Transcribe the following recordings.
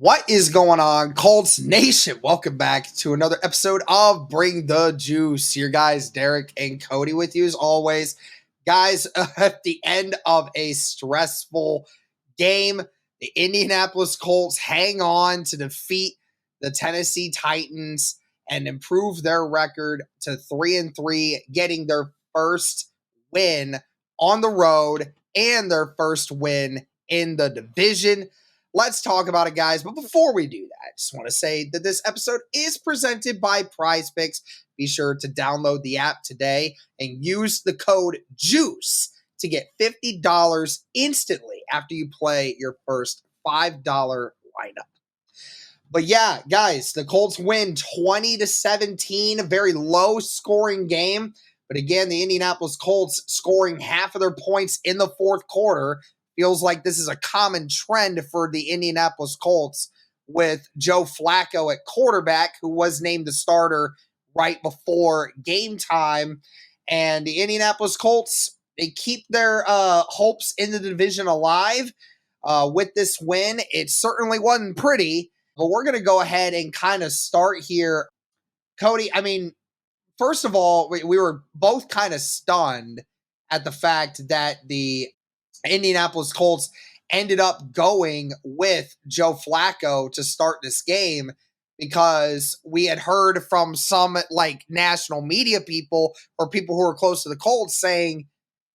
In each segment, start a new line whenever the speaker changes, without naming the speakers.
What is going on, Colts Nation? Welcome back to another episode of Bring the Juice. Your guys, Derek and Cody, with you as always. Guys, at the end of a stressful game, the Indianapolis Colts hang on to defeat the Tennessee Titans and improve their record to 3-3, getting their first win on the road and their first win in the division. Let's talk about it, guys. But before we do that, I just want to say that this episode is presented by Prize Picks. Be sure to download the app today and use the code JUICE to get $50 instantly after you play your first $5 lineup. But yeah, guys, the Colts win 20-17, a very low scoring game. But again, the Indianapolis Colts scoring half of their points in the fourth quarter. Feels like this is a common trend for the Indianapolis Colts with Joe Flacco at quarterback, who was named the starter right before game time. And the Indianapolis Colts, they keep their hopes in the division alive with this win. It certainly wasn't pretty, but we're going to go ahead and kind of start here. Cody, I mean, first of all, we were both kind of stunned at the fact that the Indianapolis Colts ended up going with Joe Flacco to start this game because we had heard from some like national media people or people who are close to the Colts saying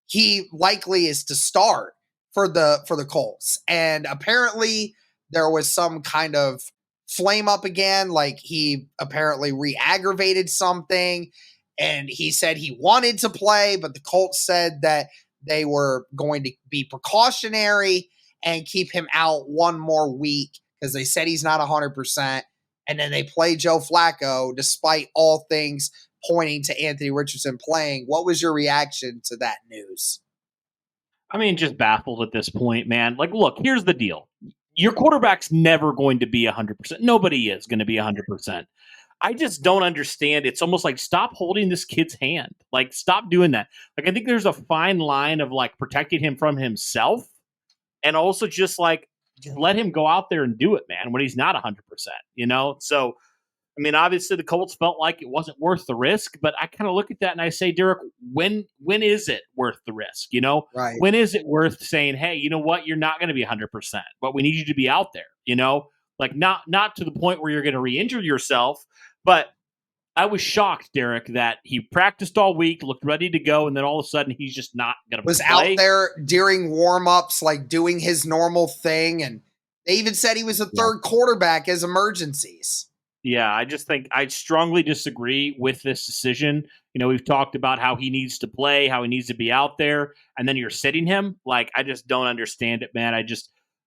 he likely is to start for the Colts. And apparently there was some kind of flame up again, like he apparently re-aggravated something and he said he wanted to play, but the Colts said that they were going to be precautionary and keep him out one more week because they said he's not 100%. And then they play Joe Flacco despite all things pointing to Anthony Richardson playing. What was your reaction to that news?
I mean, just baffled at this point, man. Like, look, here's the deal. Your quarterback's never going to be 100%. Nobody is going to be 100%. I just don't understand. It's almost like, stop holding this kid's hand. Like, stop doing that. Like, I think there's a fine line of like protecting him from himself and also just like, just let him go out there and do it, man, when he's not 100%, you know? So, I mean, obviously the Colts felt like it wasn't worth the risk, but I kind of look at that and I say, Derek, when is it worth the risk? You know,
right.
When is it worth saying, hey, you know what? You're not going to be 100%, but we need you to be out there, you know? Like not to the point where you're going to re-injure yourself, but I was shocked, Derek, that he practiced all week, looked ready to go, and then all of a sudden he's just not going to play.
Was out there during warm-ups, like doing his normal thing, and they even said he was a third quarterback as emergencies.
Yeah, I just think I strongly disagree with this decision. You know, we've talked about how he needs to play, how he needs to be out there, and then you're sitting him. Like, I just don't understand it, man.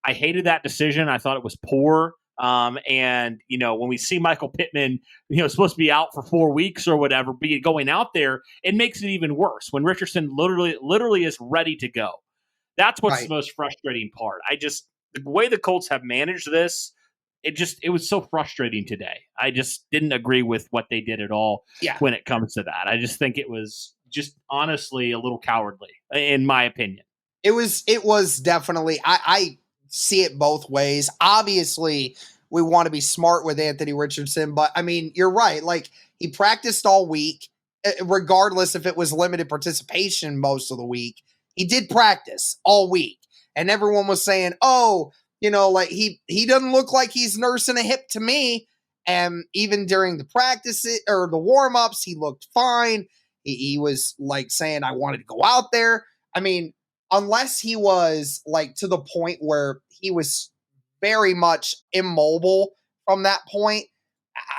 I hated that decision. I thought it was poor. And, you know, when we see Michael Pittman, you know, supposed to be out for 4 weeks or whatever, be going out there, it makes it even worse when Richardson literally is ready to go. That's what's the most frustrating part. The way the Colts have managed this, it was so frustrating today. I just didn't agree with what they did at all when it comes to that. I just think it was just honestly a little cowardly, in my opinion.
It was definitely, I see it both ways. Obviously, we want to be smart with Anthony Richardson, but I mean, you're right. Like, he practiced all week, regardless if it was limited participation most of the week. He did practice all week, and everyone was saying, "Oh, you know, like he doesn't look like he's nursing a hip to me." And even during the practice or the warm-ups, he looked fine. He was like saying, "I wanted to go out there." I mean, unless he was like to the point where he was very much immobile from that point,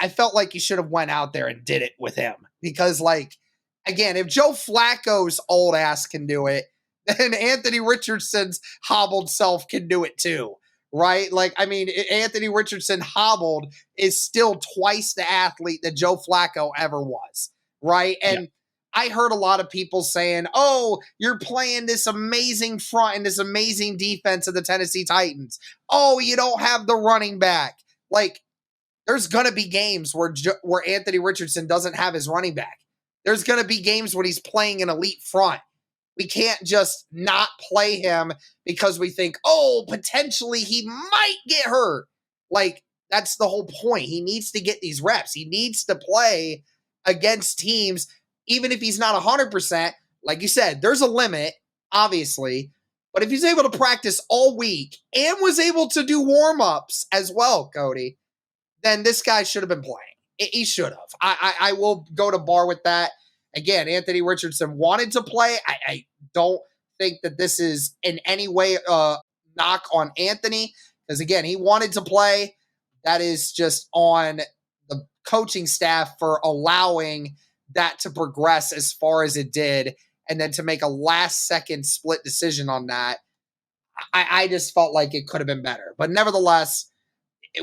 I felt like you should have went out there and did it with him. Because, like, again, if Joe Flacco's old ass can do it, then Anthony Richardson's hobbled self can do it too, right? Like, I mean, Anthony Richardson hobbled is still twice the athlete that Joe Flacco ever was, right? And I heard a lot of people saying, "Oh, you're playing this amazing front and this amazing defense of the Tennessee Titans. Oh, you don't have the running back." Like, there's going to be games where Anthony Richardson doesn't have his running back. There's going to be games when he's playing an elite front. We can't just not play him because we think, oh, potentially he might get hurt. Like, that's the whole point. He needs to get these reps. He needs to play against teams, even if he's not 100%. Like you said, there's a limit, obviously. But if he's able to practice all week and was able to do warm-ups as well, Cody, then this guy should have been playing. He should have. I will go to bar with that. Again, Anthony Richardson wanted to play. I don't think that this is in any way a knock on Anthony, because, again, he wanted to play. That is just on the coaching staff for allowing that to progress as far as it did, and then to make a last-second split decision on that. I just felt like it could have been better. But nevertheless,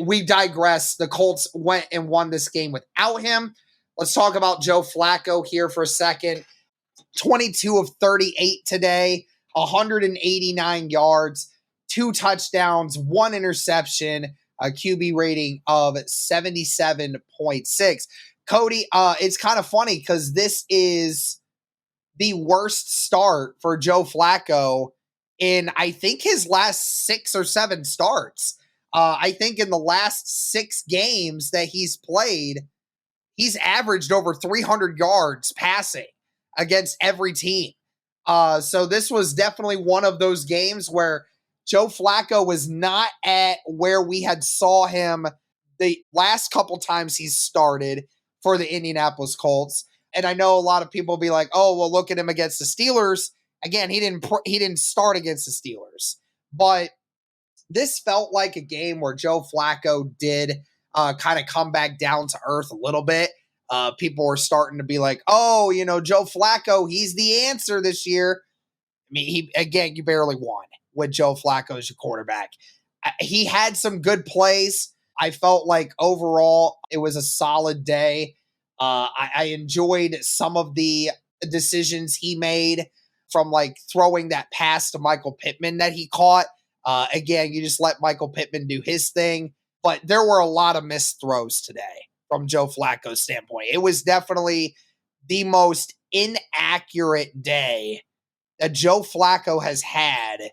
we digress. The Colts went and won this game without him. Let's talk about Joe Flacco here for a second. 22 of 38 today, 189 yards, 2 touchdowns, 1 interception, a QB rating of 77.6. Cody, it's kind of funny because this is the worst start for Joe Flacco in, I think, his last 6 or 7 starts. I think in the last 6 games that he's played, he's averaged over 300 yards passing against every team. So this was definitely one of those games where Joe Flacco was not at where we had saw him the last couple times he's started for the Indianapolis Colts. And I know a lot of people will be like, oh, well, look at him against the Steelers. Again, he didn't start against the Steelers. But this felt like a game where Joe Flacco did kind of come back down to earth a little bit. People were starting to be like, oh, Joe Flacco, he's the answer this year. I mean, you barely won with Joe Flacco as your quarterback. He had some good plays. I felt like overall it was a solid day. I enjoyed some of the decisions he made, from like throwing that pass to Michael Pittman that he caught. Again, you just let Michael Pittman do his thing. But there were a lot of missed throws today from Joe Flacco's standpoint. It was definitely the most inaccurate day that Joe Flacco has had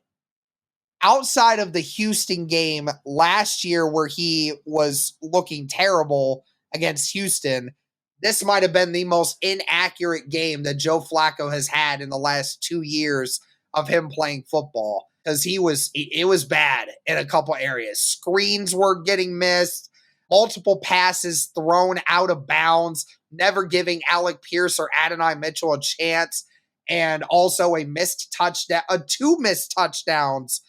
outside of the Houston game last year, where he was looking terrible against Houston. This might have been the most inaccurate game that Joe Flacco has had in the last 2 years of him playing football, because it was bad in a couple areas. Screens were getting missed, multiple passes thrown out of bounds, never giving Alec Pierce or Adonai Mitchell a chance, and also a missed touchdown, 2 missed touchdowns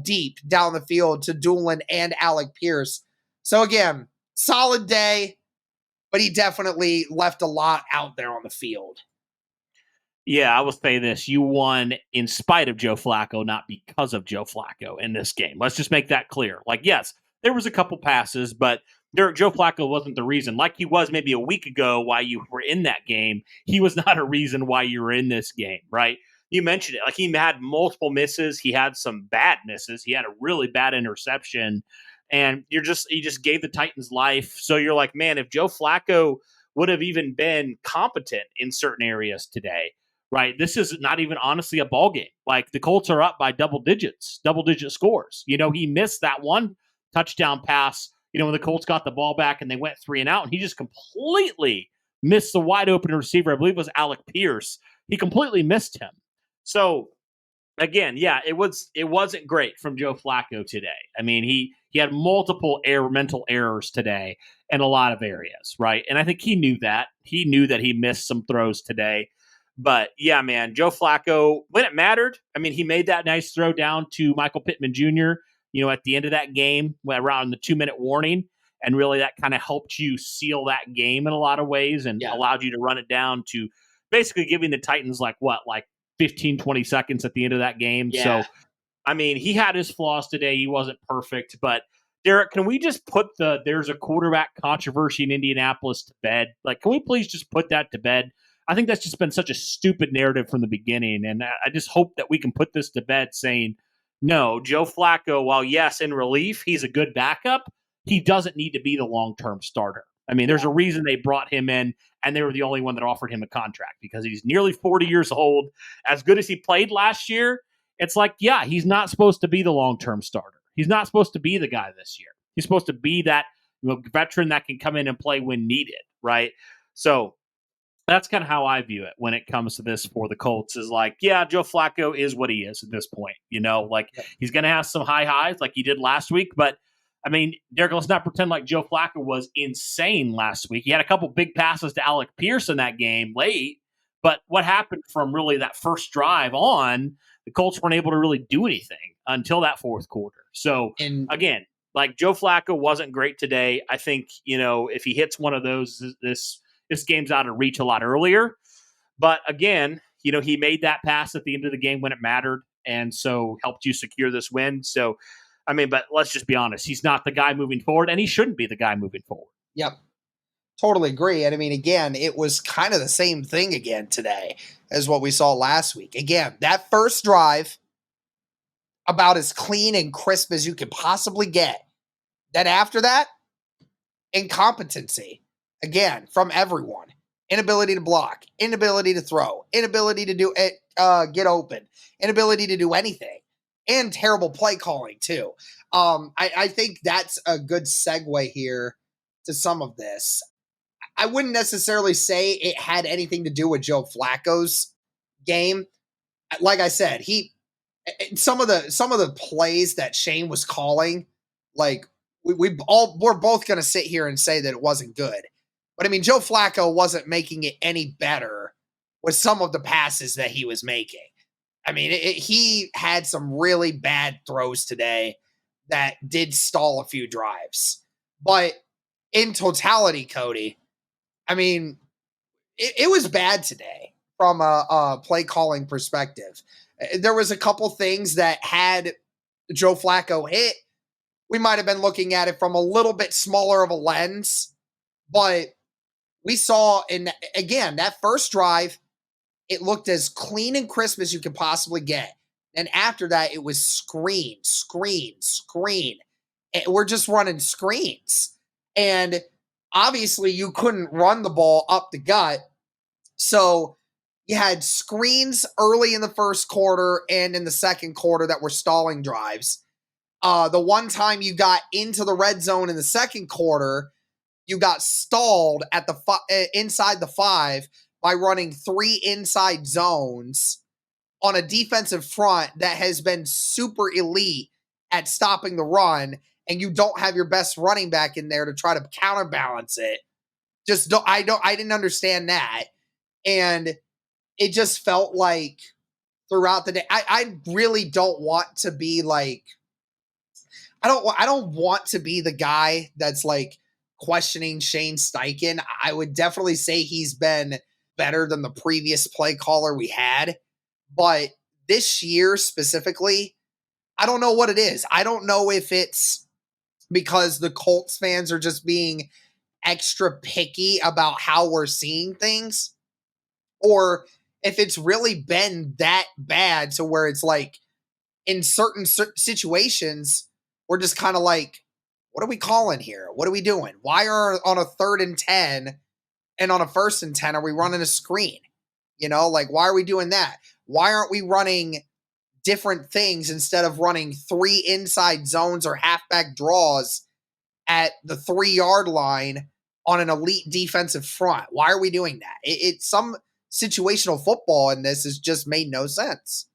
deep down the field to Doolin and Alec Pierce. So again, solid day, but he definitely left a lot out there on the field.
Yeah, I will say this. You won in spite of Joe Flacco, not because of Joe Flacco in this game. Let's just make that clear. Like, yes, there was a couple passes, but Joe Flacco wasn't the reason. Like he was maybe a week ago why you were in that game, he was not a reason why you were in this game, right? You mentioned it. Like, he had multiple misses. He had some bad misses. He had a really bad interception. And he just gave the Titans life. So you're like, man, if Joe Flacco would have even been competent in certain areas today, right? This is not even honestly a ball game. Like, the Colts are up by double digit scores. He missed that one touchdown pass, when the Colts got the ball back and they went 3 and out, and he just completely missed the wide open receiver. I believe it was Alec Pierce. He completely missed him. So again, yeah, it wasn't great from Joe Flacco today. I mean, he had multiple mental errors today in a lot of areas, right? And I think he knew that. He knew that he missed some throws today. But yeah, man, Joe Flacco, when it mattered, I mean, he made that nice throw down to Michael Pittman Jr., at the end of that game, around the 2-minute warning. And really that kind of helped you seal that game in a lot of ways, and allowed you to run it down to basically giving the Titans like 15, 20 seconds at the end of that game. Yeah. So, I mean, he had his flaws today. He wasn't perfect. But, Derek, can we just put there's a quarterback controversy in Indianapolis to bed? Like, can we please just put that to bed? I think that's just been such a stupid narrative from the beginning. And I just hope that we can put this to bed saying, no, Joe Flacco, while yes, in relief, he's a good backup, he doesn't need to be the long-term starter. I mean, there's a reason they brought him in, and they were the only one that offered him a contract, because he's nearly 40 years old. As good as he played last year, it's like, yeah, he's not supposed to be the long-term starter. He's not supposed to be the guy this year. He's supposed to be that veteran that can come in and play when needed, right? So that's kind of how I view it when it comes to this for the Colts is like, yeah, Joe Flacco is what he is at this point. Like he's going to have some high highs like he did last week. But I mean, Derek, let's not pretend like Joe Flacco was insane last week. He had a couple big passes to Alec Pierce in that game late. But what happened from really that first drive on, the Colts weren't able to really do anything until that fourth quarter. So again, like Joe Flacco wasn't great today. I think, if he hits one of those, this game's out of reach a lot earlier. But again, he made that pass at the end of the game when it mattered, and so helped you secure this win. So, I mean, but let's just be honest. He's not the guy moving forward, and he shouldn't be the guy moving forward.
Yep. Totally agree. And I mean, again, it was kind of the same thing again today as what we saw last week. Again, that first drive, about as clean and crisp as you could possibly get. Then after that, incompetency. Again, from everyone. Inability to block, inability to throw, inability to do it, get open, inability to do anything, and terrible play calling too. I think that's a good segue here to some of this. I wouldn't necessarily say it had anything to do with Joe Flacco's game. Like I said, some of the plays that Shane was calling, like we're both going to sit here and say that it wasn't good. But I mean, Joe Flacco wasn't making it any better with some of the passes that he was making. I mean, he had some really bad throws today that did stall a few drives. But in totality, Cody, I mean, it was bad today from a play calling perspective. There was a couple things that had Joe Flacco hit. We might have been looking at it from a little bit smaller of a lens, but we saw again, that first drive, it looked as clean and crisp as you could possibly get. And after that, it was screen. And we're just running screens. And obviously, you couldn't run the ball up the gut. So you had screens early in the first quarter and in the second quarter that were stalling drives. The one time you got into the red zone in the second quarter, you got stalled at the inside the 5 by running 3 inside zones on a defensive front that has been super elite at stopping the run, and you don't have your best running back in there to try to counterbalance it. I didn't understand that. And it just felt like throughout the day, I really don't want to be like, I don't want to be the guy that's like questioning Shane Steichen. I would definitely say he's been better than the previous play caller we had. But this year specifically, I don't know what it is. I don't know if it's because the Colts fans are just being extra picky about how we're seeing things, or if it's really been that bad to where it's like in certain situations, we're just kind of like, what are we calling here? What are we doing? Why are on a 3rd and 10 and on a 1st and 10 are we running a screen? Like, why are we doing that? Why aren't we running different things instead of running 3 inside zones or halfback draws at the 3-yard line on an elite defensive front? Why are we doing that? It's some situational football in this has just made no sense.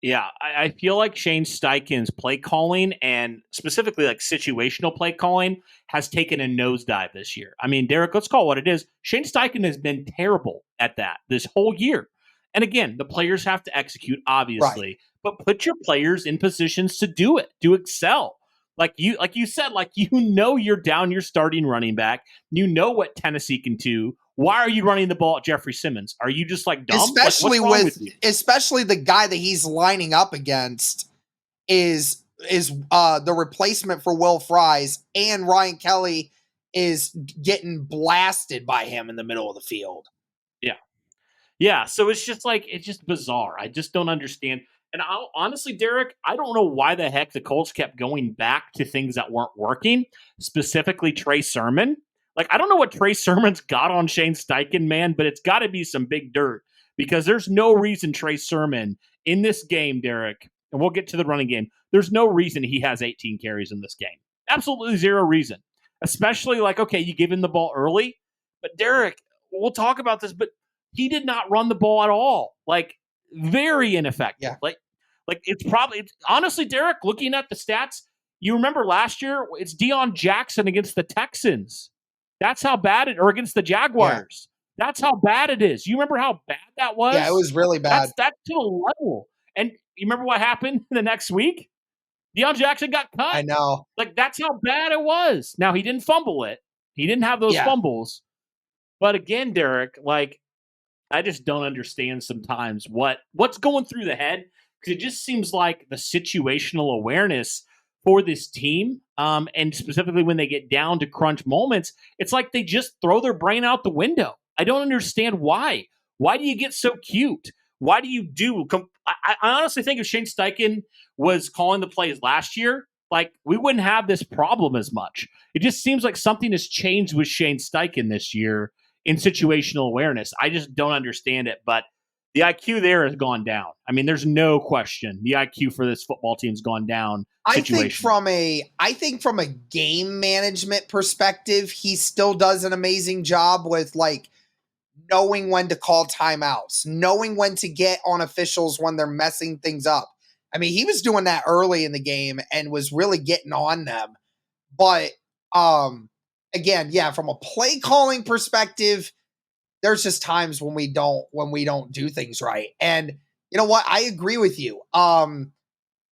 Yeah, I feel like Shane Steichen's play calling and specifically like situational play calling has taken a nosedive this year. I mean, Derek, let's call it what it is. Shane Steichen has been terrible at that this whole year. And again, the players have to execute, obviously, right, but put your players in positions to do it, to excel. Like you said, you're down your starting running back. You know what Tennessee can do. Why are you running the ball at Jeffrey Simmons? Are you just like dumb?
Especially especially the guy that he's lining up against is the replacement for Will Fries, and Ryan Kelly is getting blasted by him in the middle of the field.
Yeah. So it's just bizarre. I just don't understand. And honestly, Derek, I don't know why the heck the Colts kept going back to things that weren't working, specifically Trey Sermon. Like, I don't know what Trey Sermon's got on Shane Steichen, man, but it's got to be some big dirt because there's no reason Trey Sermon in this game, Derek, and we'll get to the running game, there's no reason he has 18 carries in this game. Absolutely zero reason. Especially like, okay, you give him the ball early, but Derek, we'll talk about this, but he did not run the ball at all. Like, very ineffective.
Yeah.
Like it's honestly, Derek, looking at the stats, you remember last year, it's Deion Jackson against the Texans. That's how bad or against the Jaguars. Yeah. That's how bad it is. You remember how bad that was?
Yeah, it was really bad.
That's to a level. And you remember what happened the next week? Deion Jackson got cut.
I know.
Like, that's how bad it was. Now, he didn't fumble it. He didn't have those fumbles. But again, Derek, like, I just don't understand sometimes what's going through the head, because it just seems like the situational awareness for this team, and specifically when they get down to crunch moments, it's like they just throw their brain out the window. I don't understand why. Why do you get so cute? Why do you do? I honestly think if Shane Steichen was calling the plays last year, like, we wouldn't have this problem as much. It just seems like something has changed with Shane Steichen this year in situational awareness. I just don't understand it, but the IQ there has gone down. I mean, there's no question. The IQ for this football team's gone down.
I think from a game management perspective, he still does an amazing job with, like, knowing when to call timeouts, knowing when to get on officials when they're messing things up. I mean, he was doing that early in the game and was really getting on them. But again, yeah, from a play calling perspective, there's just times when we don't do things right. And you know what? I agree with you.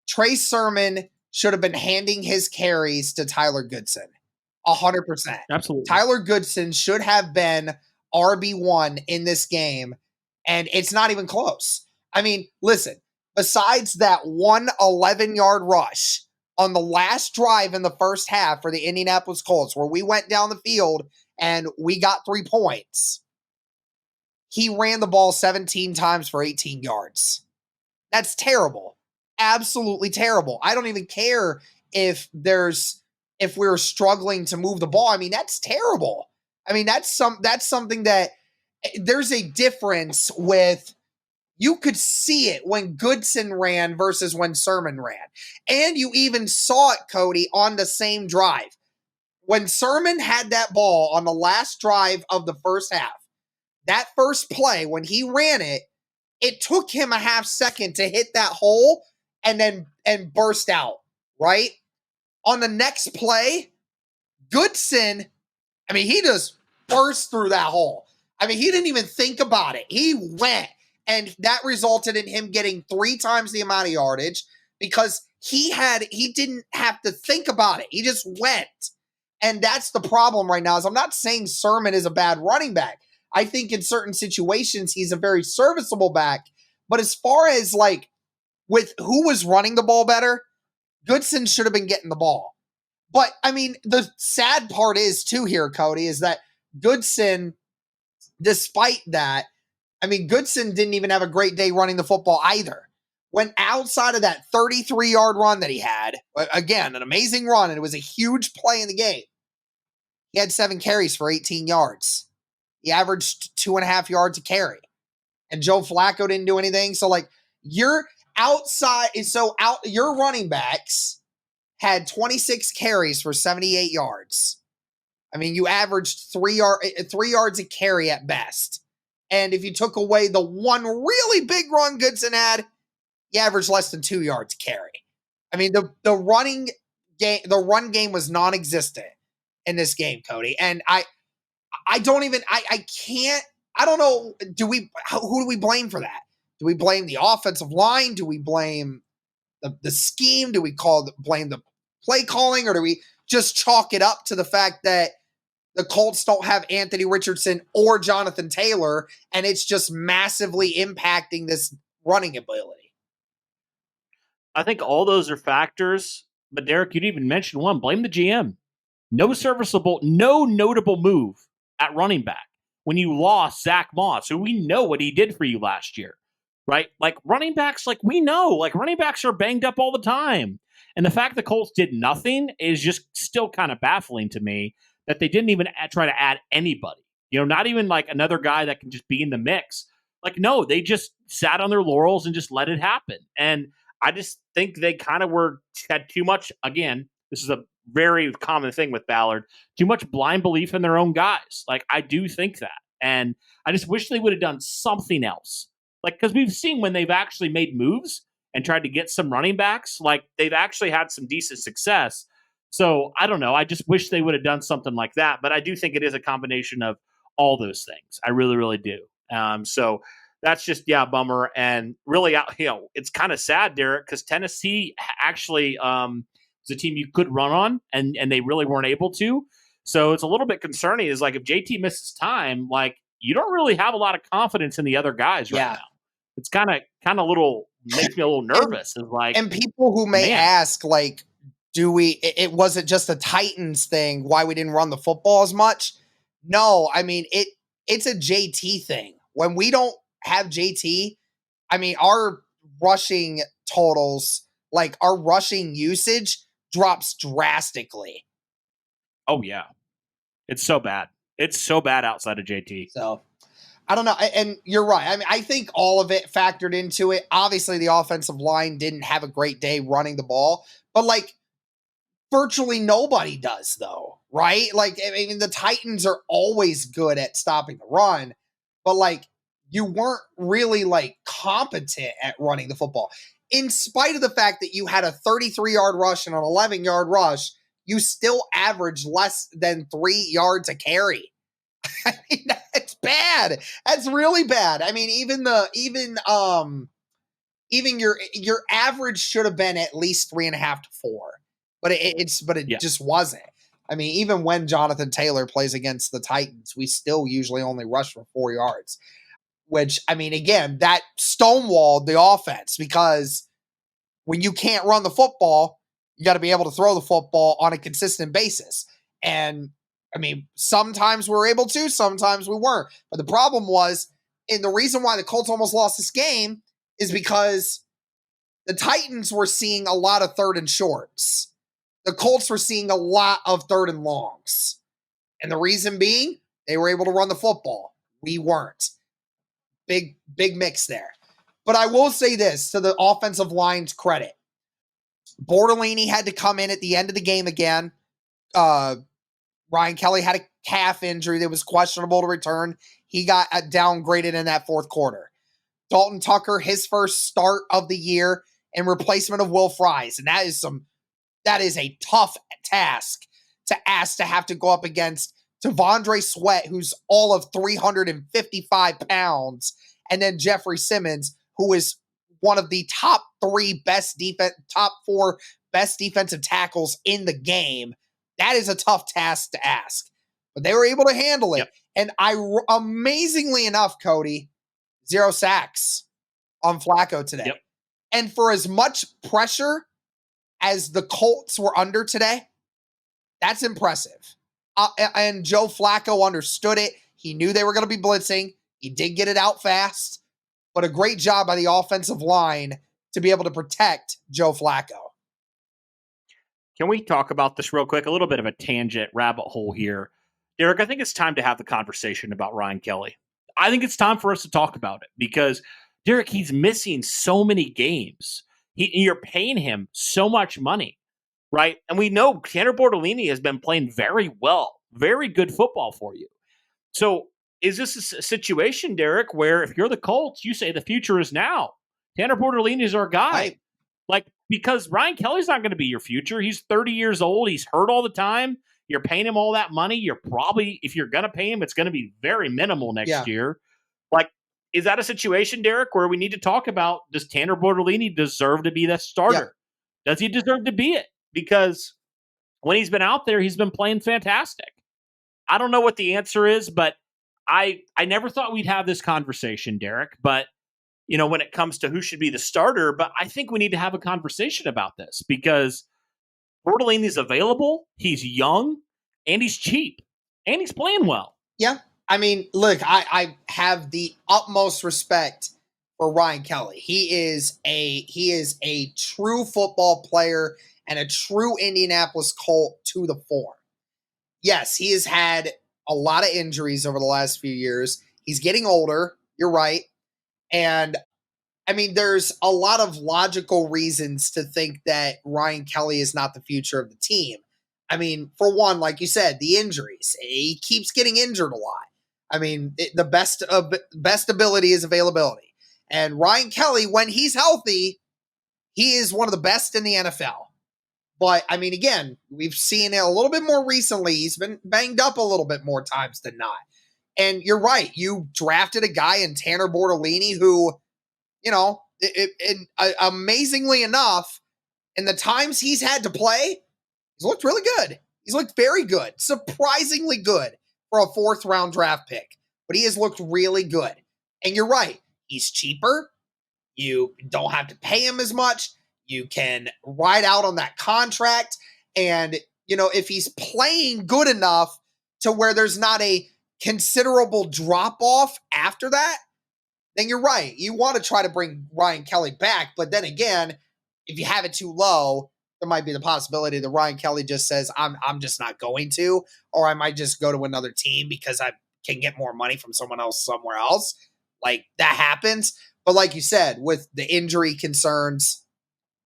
Trey Sermon should have been handing his carries to Tyler Goodson. 100%.
Absolutely.
Tyler Goodson should have been RB1 in this game, and it's not even close. I mean, listen, besides that 11-yard rush on the last drive in the first half for the Indianapolis Colts, where we went down the field and we got 3 points, he ran the ball 17 times for 18 yards. That's terrible. Absolutely terrible. I don't even care if we're struggling to move the ball. I mean, that's terrible. I mean, that's something that there's a difference with. You could see it when Goodson ran versus when Sermon ran. And you even saw it, Cody, on the same drive. When Sermon had that ball on the last drive of the first half, that first play, when he ran it, it took him a half second to hit that hole and burst out, right? On the next play, Goodson, I mean, he just burst through that hole. I mean, he didn't even think about it. He went, and that resulted in him getting 3 times the amount of yardage because he didn't have to think about it. He just went. And that's the problem right now. Is I'm not saying Sermon is a bad running back. I think in certain situations he's a very serviceable back. But as far as like with who was running the ball better, Goodson should have been getting the ball. But I mean, the sad part is too here, Cody, is that Goodson, despite that, I mean, Goodson didn't even have a great day running the football either. When outside of that 33-yard run that he had, again, an amazing run, and it was a huge play in the game, he had 7 carries for 18 yards. He averaged 2.5 yards a carry. And Joe Flacco didn't do anything. So, like, your running backs had 26 carries for 78 yards. I mean, you averaged 3 yards a carry at best. And if you took away the one really big run Goodson had, you averaged less than 2 yards a carry. I mean, the run game was non-existent in this game, Cody. And I don't know. Who do we blame for that? Do we blame the offensive line? Do we blame the scheme? Do we blame the play calling? Or do we just chalk it up to the fact that the Colts don't have Anthony Richardson or Jonathan Taylor, and it's just massively impacting this running ability?
I think all those are factors, but Derek, you didn't even mention one. Blame the GM. No notable move at running back when you lost Zach Moss, who we know what he did for you last year, right? Like, running backs, like, we know, like, running backs are banged up all the time. And the fact the Colts did nothing is just still kind of baffling to me, that they didn't even try to add anybody. You know, not even like another guy that can just be in the mix. Like, no, they just sat on their laurels and just let it happen. And I just think they kind of had too much. Again, this is a very common thing with Ballard. Too much blind belief in their own guys. Like I do think that, and I just wish they would have done something else. Like because we've seen when they've actually made moves and tried to get some running backs, like they've actually had some decent success. So I don't know. I just wish they would have done something like that. But I do think it is a combination of all those things. I really, really do. So that's just a bummer. And really, it's kind of sad, Derek, because Tennessee actually was a team you could run on, and they really weren't able to. So it's a little bit concerning. Is like if JT misses time, like you don't really have a lot of confidence in the other guys right
Yeah.
now. It's kind of little makes me a little nervous. Is like,
and people who may ask, like, it wasn't just a Titans thing why we didn't run the football as much? No, I mean it's a JT thing. When we don't have JT, I mean our rushing totals, like our rushing usage drops drastically.
oh yeah, it's so bad. It's so bad outside of JT.
So I don't know. And you're right. I mean, I think all of it factored into it. Obviously, the offensive line didn't have a great day running the ball, but like virtually nobody does, though, right? Like, I mean, the Titans are always good at stopping the run, but like you weren't really like competent at running the football. In spite of the fact that you had a 33-yard rush and an 11-yard rush, you still averaged less than 3 yards a carry. I mean, that's bad. That's really bad. I mean, even your average should have been at least 3.5 to 4, but it just wasn't. I mean, even when Jonathan Taylor plays against the Titans, we still usually only rush for 4 yards. Which, I mean, again, that stonewalled the offense because when you can't run the football, you got to be able to throw the football on a consistent basis. And I mean, sometimes we were able to, sometimes we weren't. But the problem was, and the reason why the Colts almost lost this game is because the Titans were seeing a lot of third and shorts. The Colts were seeing a lot of third and longs. And the reason being, they were able to run the football. We weren't. Big mix there. But I will say this to the offensive line's credit. Bortolini had to come in at the end of the game again. Ryan Kelly had a calf injury that was questionable to return. He got downgraded in that fourth quarter. Dalton Tucker, his first start of the year in replacement of Will Fries. And that is a tough task to ask to have to go up against Devondre Sweat, who's all of 355 pounds, and then Jeffrey Simmons, who is one of the top 4 best defensive tackles in the game. That is a tough task to ask, but they were able to handle it. Yep. And amazingly enough, Cody, 0 sacks on Flacco today. Yep. And for as much pressure as the Colts were under today, that's impressive. And Joe Flacco understood it. He knew they were going to be blitzing. He did get it out fast, but a great job by the offensive line to be able to protect Joe Flacco.
Can we talk about this real quick? A little bit of a tangent rabbit hole here. Derek, I think it's time to have the conversation about Ryan Kelly. I think it's time for us to talk about it because, Derek, he's missing so many games. You're paying him so much money, right? And we know Tanner Bortolini has been playing very well, very good football for you. So is this a situation, Derek, where if you're the Colts, you say the future is now? Tanner Bortolini is our guy. Because Ryan Kelly's not going to be your future. He's 30 years old. He's hurt all the time. You're paying him all that money. You're probably, if you're going to pay him, it's going to be very minimal next year. Is that a situation, Derek, where we need to talk about, does Tanner Bortolini deserve to be the starter? Yeah. Does he deserve to be it? Because when he's been out there, he's been playing fantastic. I don't know what the answer is, but I never thought we'd have this conversation, Derek. But when it comes to who should be the starter, but I think we need to have a conversation about this because Bortolini's available, he's young, and he's cheap, and he's playing well.
Yeah. I mean, look, I have the utmost respect for Ryan Kelly. He is a true football player and a true Indianapolis Colt to the form. Yes, he has had a lot of injuries over the last few years. He's getting older. You're right. And I mean, there's a lot of logical reasons to think that Ryan Kelly is not the future of the team. I mean, for one, like you said, the injuries. He keeps getting injured a lot. I mean, the best ability is availability. And Ryan Kelly, when he's healthy, he is one of the best in the NFL. But I mean, again, we've seen it a little bit more recently. He's been banged up a little bit more times than not. And you're right. You drafted a guy in Tanner Bortolini who, amazingly enough, in the times he's had to play, he's looked really good. He's looked very good, surprisingly good for a fourth round draft pick. But he has looked really good. And you're right. He's cheaper. You don't have to pay him as much. You can ride out on that contract. And, if he's playing good enough to where there's not a considerable drop off after that, then you're right. You want to try to bring Ryan Kelly back. But then again, if you have it too low, there might be the possibility that Ryan Kelly just says, I'm just not going to, or I might just go to another team because I can get more money from someone else somewhere else. Like, that happens. But like you said, with the injury concerns,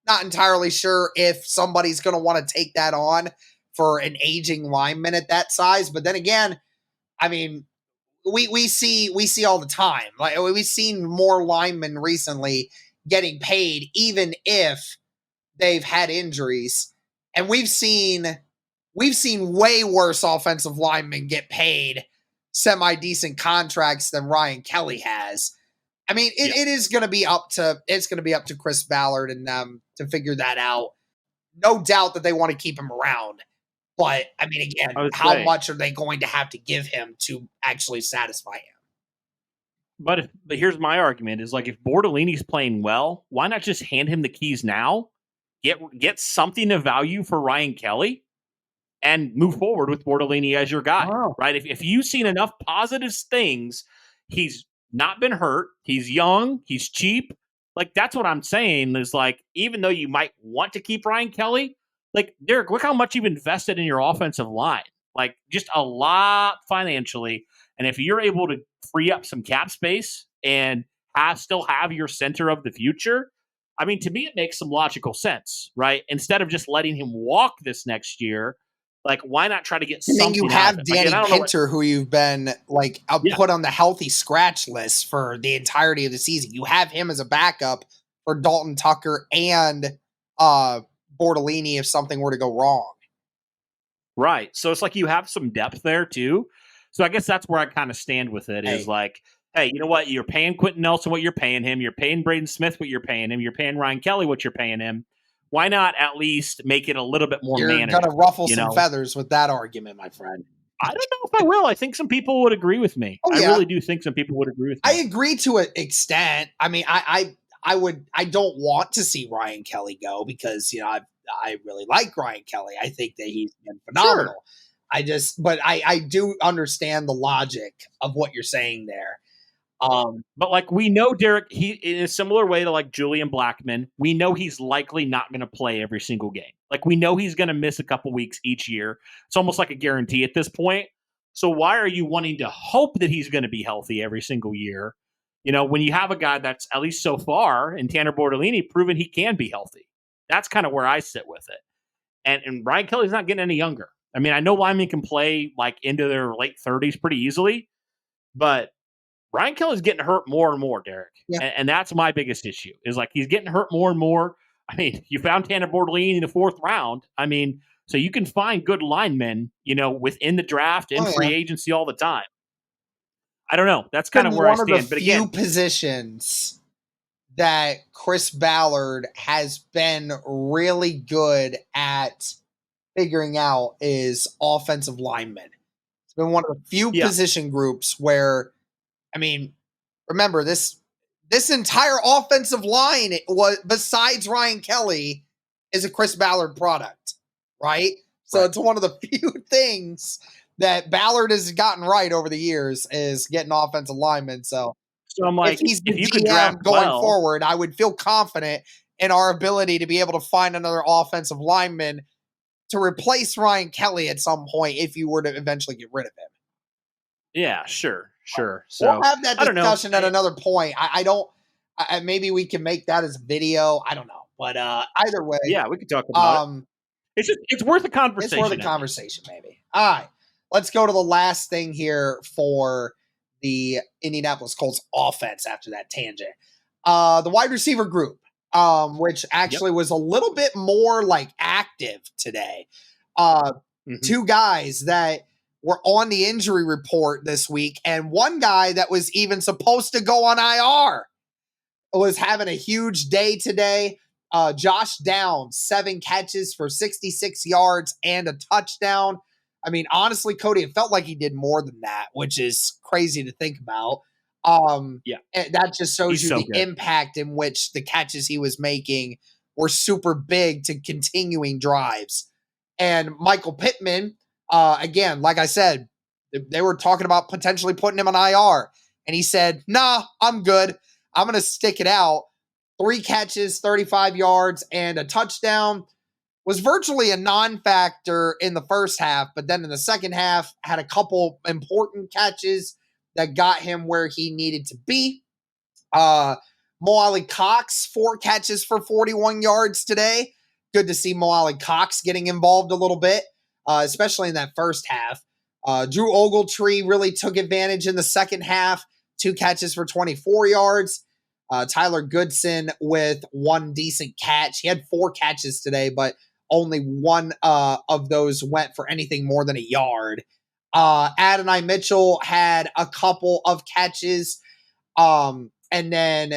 not entirely sure if somebody's going to want to take that on for an aging lineman at that size. But then again, I mean, we see all the time. Like, we've seen more linemen recently getting paid, even if they've had injuries, and we've seen way worse offensive linemen get paid semi-decent contracts than Ryan Kelly has. I mean, it is going to be up to Chris Ballard and them to figure that out. No doubt that they want to keep him around. But, I mean, again, how much are they going to have to give him to actually satisfy him?
But here's my argument is, like, if Bortolini's playing well, why not just hand him the keys now, get something of value for Ryan Kelly, and move forward with Bortolini as your guy, right? If you've seen enough positive things, he's not been hurt, he's young, he's cheap. Like, that's what I'm saying is, like, even though you might want to keep Ryan Kelly, like, Derek, look how much you've invested in your offensive line. Like, just a lot financially. And if you're able to free up some cap space and still have your center of the future, I mean, to me, it makes some logical sense, right? Instead of just letting him walk this next year, like, why not try to get something? And then
you have Danny Pinter, who you've been put on the healthy scratch list for the entirety of the season. You have him as a backup for Dalton Tucker and Bortolini if something were to go wrong.
Right. So it's like you have some depth there too. So I guess that's where I kind of stand with it is like, hey, you know what? You're paying Quentin Nelson what you're paying him. You're paying Braden Smith what you're paying him. You're paying Ryan Kelly what you're paying him. Why not at least make it a little bit more manageable? You're going to
ruffle some feathers with that argument, my friend.
I don't know if I will. I think some people would agree with me. I really do think some people would agree with me.
I agree to an extent. I mean, I don't want to see Ryan Kelly go because, I really like Ryan Kelly. I think that he's been phenomenal. Sure. I do understand the logic of what you're saying there.
But like, we know Derek, he in a similar way to like Julian Blackmon, we know he's likely not going to play every single game. Like, we know he's going to miss a couple weeks each year. It's almost like a guarantee at this point. So why are you wanting to hope that he's going to be healthy every single year? When you have a guy that's, at least so far, in Tanner Bortolini, proven he can be healthy. That's kind of where I sit with it. And Ryan Kelly's not getting any younger. I mean, I know linemen can play like into their late 30s pretty easily, but Ryan Kelly's getting hurt more and more, Derek. Yeah. And that's my biggest issue is like, he's getting hurt more and more. I mean, you found Tanner Bortolini in the 4th round. I mean, so you can find good linemen, within the draft and free agency all the time. I don't know. That's kind of where I stand.
But again, positions that Chris Ballard has been really good at figuring out is offensive linemen. It's been one of the few position groups where, I mean, remember this entire offensive line was, besides Ryan Kelly, is a Chris Ballard product, right? So it's one of the few things that Ballard has gotten right over the years is getting offensive linemen. So
I'm like,
if he's the GM going forward, I would feel confident in our ability to be able to find another offensive lineman to replace Ryan Kelly at some point if you were to eventually get rid of him.
Yeah, sure. So
we'll have that discussion at another point. I don't Maybe we can make that as a video. I don't know. But either way,
Yeah, we could talk about it.
um,
It's worth a
it's worth a
conversation.
conversation, maybe. All right. Let's go to the last thing here for the Indianapolis Colts offense after that tangent. The wide receiver group, which actually was a little bit more like active today. Two guys that were on the injury report this week, and one guy that was even supposed to go on IR was having a huge day today. Josh Downs, 7 catches for 66 yards and a touchdown. I mean, honestly, Cody, it felt like he did more than that, which is crazy to think about. And that just shows
He's
you
so
the
good.
impact in which the catches he was making were super big to continuing drives. And Michael Pittman, again, like I said, they were talking about potentially putting him on IR. And he said, nah, I'm good. I'm going to stick it out. 3 catches, 35 yards, and a touchdown. Was virtually a non-factor in the first half, but then in the second half had a couple important catches that got him where he needed to be. Mo Alley-Cox, 4 catches for 41 yards today. Good to see Mo Alley-Cox getting involved a little bit, especially in that first half. Drew Ogletree really took advantage in the second half. 2 catches for 24 yards. Tyler Goodson with 1 decent catch. He had 4 catches today, but only 1 of those went for anything more than a yard. Adonai Mitchell had a couple of catches. And then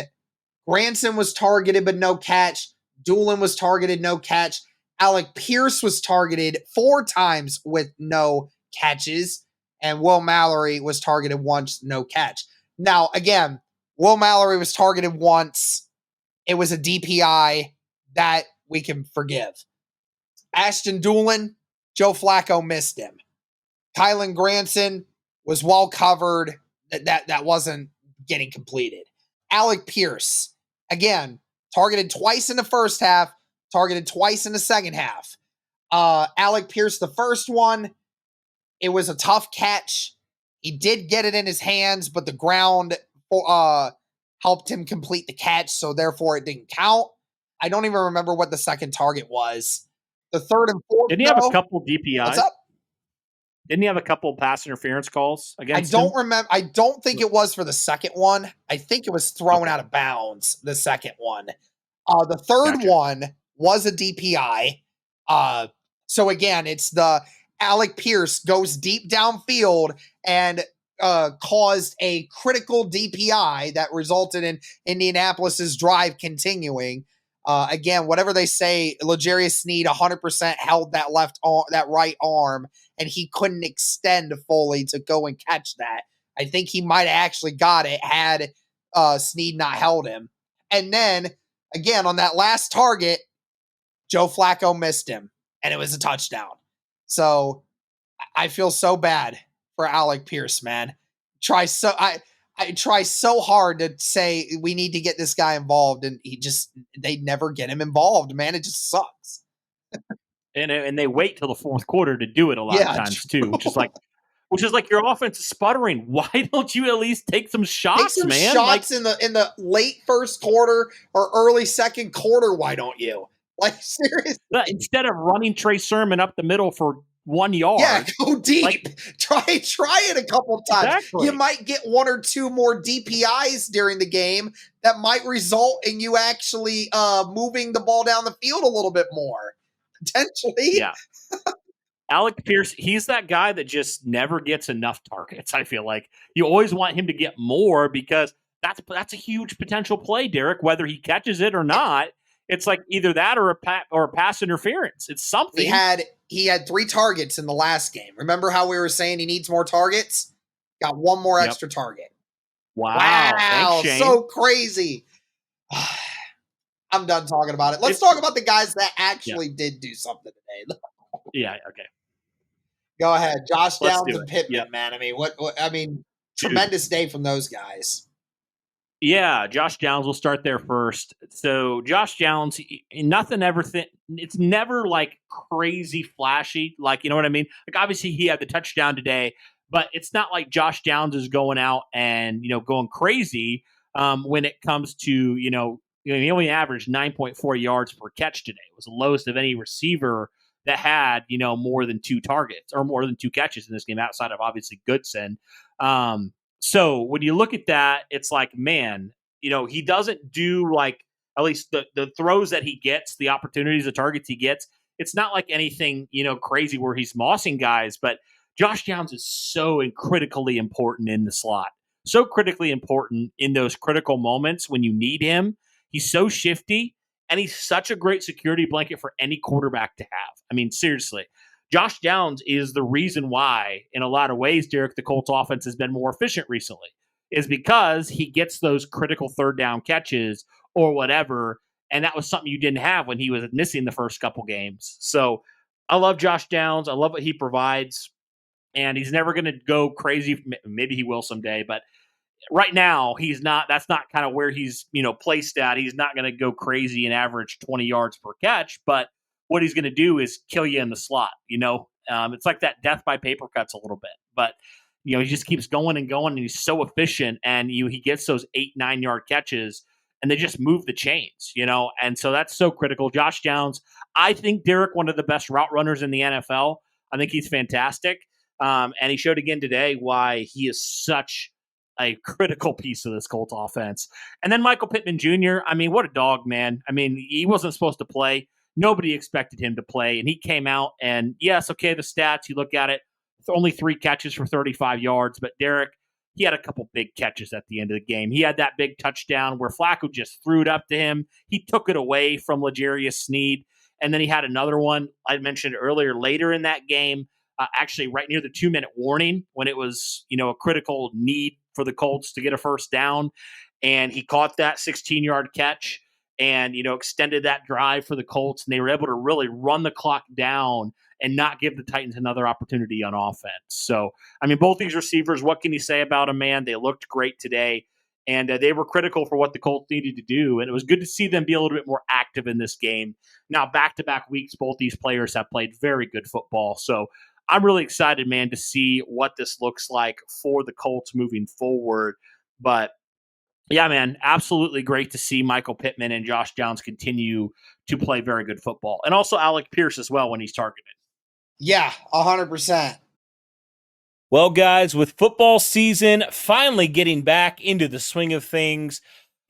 Granson was targeted, but no catch. Doolin was targeted, no catch. Alec Pierce was targeted 4 times with no catches. And Will Mallory was targeted once, no catch. Now, again, Will Mallory was targeted once. It was a DPI that we can forgive. Ashton Doolin, Joe Flacco missed him. Kylan Granson was well covered. That wasn't getting completed. Alec Pierce, again, targeted twice in the first half, targeted twice in the second half. Alec Pierce, the first one, it was a tough catch. He did get it in his hands, but the ground helped him complete the catch, so therefore it didn't count. I don't even remember what the second target was. The third and fourth,
Didn't he have a couple DPIs?
What's up?
Didn't he have a couple pass interference calls against
him? I don't
him?
remember. I don't think it was for the second one. I think it was thrown out of bounds, the second one. The third one was a DPI. So again, it's the Alec Pierce goes deep downfield and caused a critical DPI that resulted in Indianapolis's drive continuing. Again, whatever they say, L'Jarius Sneed 100% held that right arm, and he couldn't extend fully to go and catch that. I think he might have actually got it had Sneed not held him. And then, again, on that last target, Joe Flacco missed him, and it was a touchdown. So I feel so bad for Alec Pierce, man. I try so hard to say we need to get this guy involved, and they never get him involved, man. It just sucks.
And they wait till the fourth quarter to do it a lot of times too, which is like your offense is sputtering. Why don't you at least take some shots, man?
Shots in the late first quarter or early second quarter. Why don't you? Like, seriously.
Instead of running Trey Sermon up the middle for 1 yard.
Yeah, go deep. Try it a couple times. Exactly. You might get 1 or 2 more DPIs during the game that might result in you actually moving the ball down the field a little bit more. Potentially.
Yeah. Alec Pierce, he's that guy that just never gets enough targets, I feel like. You always want him to get more because that's a huge potential play, Derek, whether he catches it or not. It's like either that or a pass interference. It's something.
He had 3 targets in the last game. Remember how we were saying he needs more targets? Got 1 more extra target.
Wow. Thanks, Shane.
So crazy. I'm done talking about it. Let's talk about the guys that actually did do something today.
Yeah, okay.
Go ahead. Josh Downs and Pittman, man. I mean, tremendous day from those guys.
Yeah, Josh Downs will start there first. So Josh Downs, it's never like crazy flashy. Like, you know what I mean? Like, obviously he had the touchdown today, but it's not like Josh Downs is going out and, going crazy. when it comes to, he only averaged 9.4 yards per catch today. It was the lowest of any receiver that had, more than 2 targets or more than 2 catches in this game outside of obviously Goodson. So when you look at that, it's like, man, he doesn't do like, at least the throws that he gets, the opportunities, the targets he gets, it's not like anything, crazy where he's mossing guys, but Josh Downs is so critically important in the slot, so critically important in those critical moments when you need him. He's so shifty, and he's such a great security blanket for any quarterback to have. I mean, seriously, Josh Downs is the reason why, in a lot of ways, Derek, the Colts offense has been more efficient recently, is because he gets those critical third down catches or whatever. And that was something you didn't have when he was missing the first couple games. So I love Josh Downs. I love what he provides. And he's never going to go crazy. Maybe he will someday, but right now he's not. That's not kind of where he's placed at. He's not going to go crazy and average 20 yards per catch, but what he's going to do is kill you in the slot. It's like that death by paper cuts a little bit, but he just keeps going and going, and he's so efficient, and he gets those 8-9 yard catches, and they just move the chains. And so that's so critical. Josh Downs, I think, Derek, one of the best route runners in the NFL. I think he's fantastic, and he showed again today why he is such a critical piece of this Colts offense. And then Michael Pittman Jr., I mean, what a dog, man. I mean, he wasn't supposed to play. Nobody expected him to play, and he came out, and yes, okay, the stats, you look at it, only 3 catches for 35 yards, but Derek, he had a couple big catches at the end of the game. He had that big touchdown where Flacco just threw it up to him. He took it away from L'Jarius Sneed, and then he had another one I mentioned earlier later in that game, actually right near the 2-minute warning when it was, a critical need for the Colts to get a first down, and he caught that 16-yard catch and extended that drive for the Colts, and they were able to really run the clock down and not give the Titans another opportunity on offense. So, I mean, both these receivers, what can you say about them, man? They looked great today, and they were critical for what the Colts needed to do, and it was good to see them be a little bit more active in this game. Now, back-to-back weeks, both these players have played very good football, so I'm really excited, man, to see what this looks like for the Colts moving forward. But yeah, man, absolutely great to see Michael Pittman and Josh Downs continue to play very good football. And also Alec Pierce as well when he's targeted.
Yeah, 100%.
Well, guys, with football season finally getting back into the swing of things,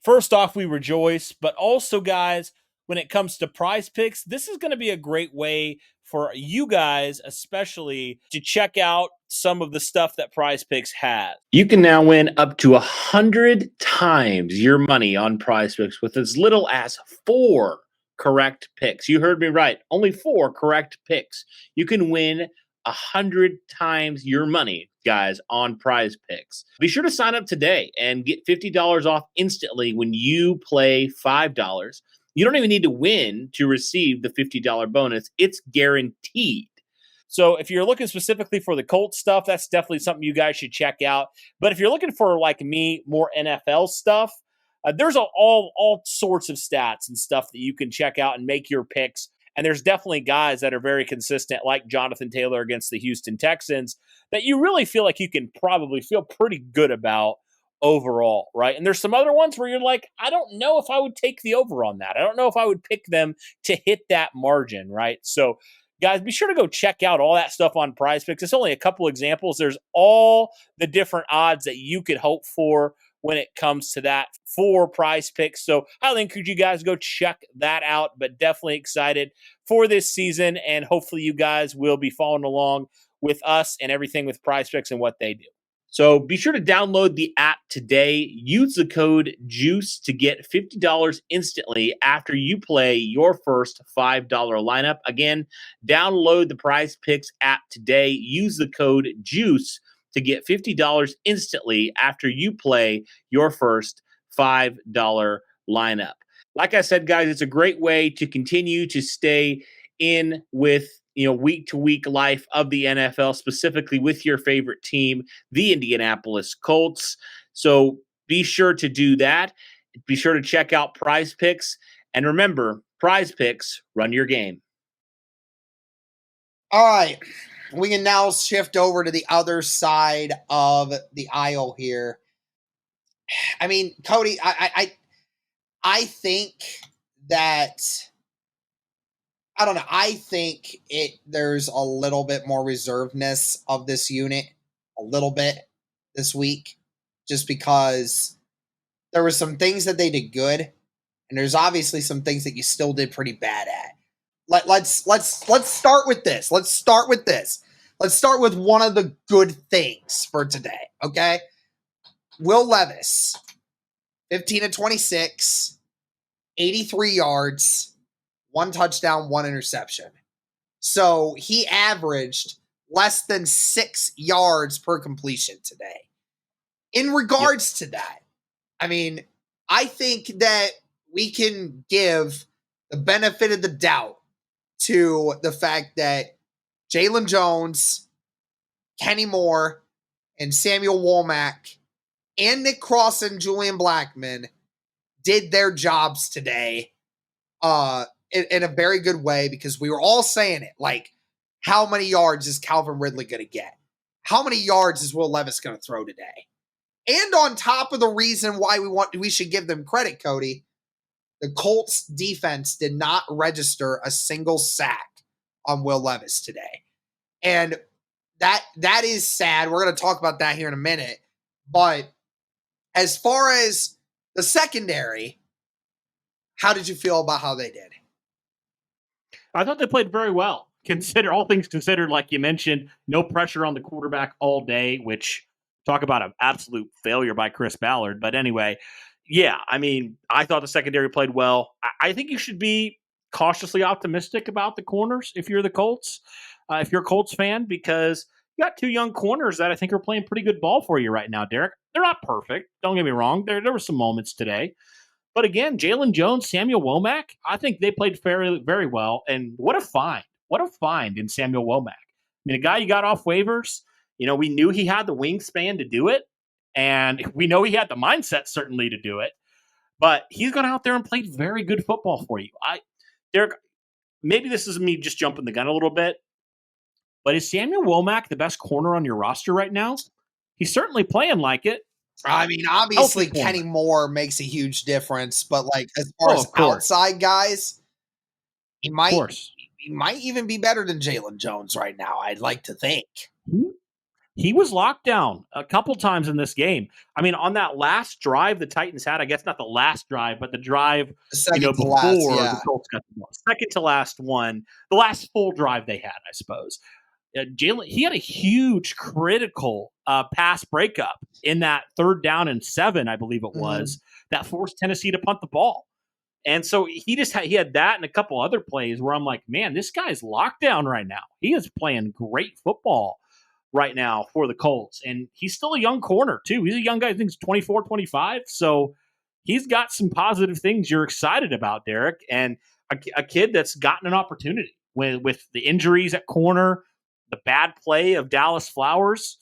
first off, we rejoice. But also, guys, when it comes to Prize Picks, this is going to be a great way for you guys, especially, to check out some of the stuff that Prize Picks has.
You can now win up to 100 times your money on Prize Picks with as little as 4 correct picks. You heard me right. Only 4 correct picks. You can win 100 times your money, guys, on Prize Picks. Be sure to sign up today and get $50 off instantly when you play $5. You don't even need to win to receive the $50 bonus. It's guaranteed.
So if you're looking specifically for the Colts stuff, that's definitely something you guys should check out. But if you're looking for, like me, more NFL stuff, there's all sorts of stats and stuff that you can check out and make your picks. And there's definitely guys that are very consistent, like Jonathan Taylor against the Houston Texans, that you really feel like you can probably feel pretty good about overall, right? And there's some other ones where you're like, I don't know if I would take the over on that. I don't know if I would pick them to hit that margin, right? So, guys, be sure to go check out all that stuff on Prize Picks. It's only a couple examples. There's all the different odds that you could hope for when it comes to that for Prize Picks. So I highly encourage you guys go check that out, but definitely excited for this season, and hopefully you guys will be following along with us and everything with Prize Picks and what they do.
So be sure to download the app today. Use the code JUICE to get $50 instantly after you play your first $5 lineup. Again, download the Prize Picks app today. Use the code JUICE to get $50 instantly after you play your first $5 lineup. Like I said, guys, it's a great way to continue to stay in with week to week life of the NFL, specifically with your favorite team, the Indianapolis Colts. So be sure to do that. Be sure to check out Prize Picks. And remember, Prize Picks, run your game.
All right. We can now shift over to the other side of the aisle here. I mean, Cody, I think that I don't know. I think there's a little bit more reservedness of this unit, a little bit this week, just because there were some things that they did good, and there's obviously some things that you still did pretty bad at. Let's start with this. Let's start with this. Let's start with one of the good things for today. Okay, Will Levis, 15 to 26, 83 yards, 1 touchdown, 1 interception. So he averaged less than 6 yards per completion today. In regards to that, I mean, I think that we can give the benefit of the doubt to the fact that Jalen Jones, Kenny Moore, and Samuel Womack, and Nick Cross and Julian Blackmon did their jobs today in a very good way, because we were all saying it, like, how many yards is Calvin Ridley going to get? How many yards is Will Levis going to throw today? And on top of the reason why we should give them credit, Cody, the Colts defense did not register a single sack on Will Levis today. And that is sad. We're going to talk about that here in a minute. But as far as the secondary, how did you feel about how they did?
I thought they played very well. Consider all things considered, like you mentioned, no pressure on the quarterback all day, which talk about an absolute failure by Chris Ballard. But anyway, yeah, I mean, I thought the secondary played well. I think you should be cautiously optimistic about the corners if you're the Colts, if you're a Colts fan, because you got two young corners that I think are playing pretty good ball for you right now, Derek. They're not perfect. Don't get me wrong. There were some moments today. But again, Jalen Jones, Samuel Womack, I think they played very, very well. And what a find. What a find in Samuel Womack. I mean, a guy you got off waivers, we knew he had the wingspan to do it. And we know he had the mindset certainly to do it. But he's gone out there and played very good football for you. Derek, maybe this is me just jumping the gun a little bit, but is Samuel Womack the best corner on your roster right now? He's certainly playing like it.
I mean, obviously Kenny Moore makes a huge difference, but like as far as outside guys, he might even be better than Jalen Jones right now, I'd like to think.
He was locked down a couple times in this game. I mean, on that last drive the Titans had, I guess not the last drive, but the drive before the Colts got the ball. Second to last one, the last full drive they had, I suppose. Jalen, he had a huge critical pass breakup in that 3rd down and 7, I believe it was, that forced Tennessee to punt the ball. And so he had that and a couple other plays where I'm like, man, this guy's locked down right now. He is playing great football right now for the Colts. And he's still a young corner, too. He's a young guy, I think he's 24, 25. So he's got some positive things you're excited about, Derek. And a kid that's gotten an opportunity with the injuries at corner, the bad play of Dallas Flowers.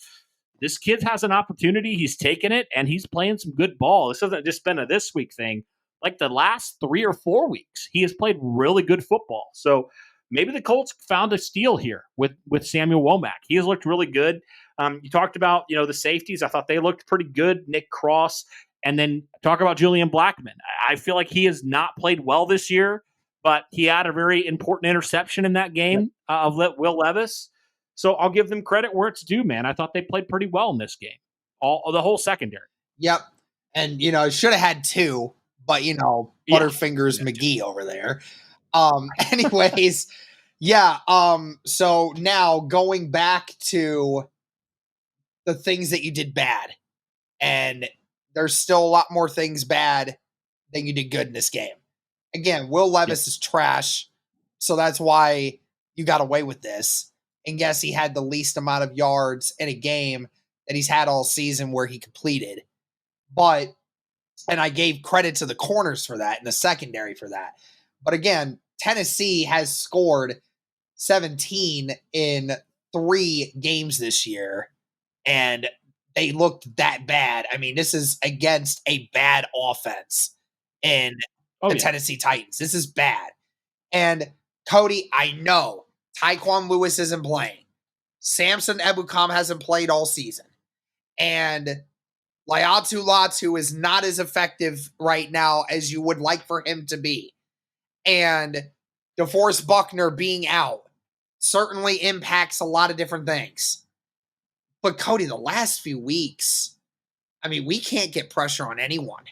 This kid has an opportunity. He's taken it, and he's playing some good ball. This hasn't just been a this week thing. Like the last 3 or 4 weeks, he has played really good football. So maybe the Colts found a steal here with Samuel Womack. He has looked really good. You talked about, the safeties. I thought they looked pretty good. Nick Cross. And then talk about Julian Blackmon. I feel like he has not played well this year, but he had a very important interception in that game of Will Levis. So I'll give them credit where it's due, man. I thought they played pretty well in this game. The whole secondary.
Yep. And, should have had 2, but, Butterfingers McGee over there. Anyways, so now going back to the things that you did bad, and there's still a lot more things bad than you did good in this game. Again, Will Levis is trash, so that's why you got away with this. And yes, he had the least amount of yards in a game that he's had all season where he completed. And I gave credit to the corners for that and the secondary for that. But again, Tennessee has scored 17 in 3 games this year, and they looked that bad. I mean, this is against a bad offense in the Tennessee Titans. This is bad. And Cody, I know Tyquan Lewis isn't playing. Samson Ebukam hasn't played all season. And Latu is not as effective right now as you would like for him to be. And DeForest Buckner being out certainly impacts a lot of different things. But Cody, the last few weeks, I mean, we can't get pressure on anyone.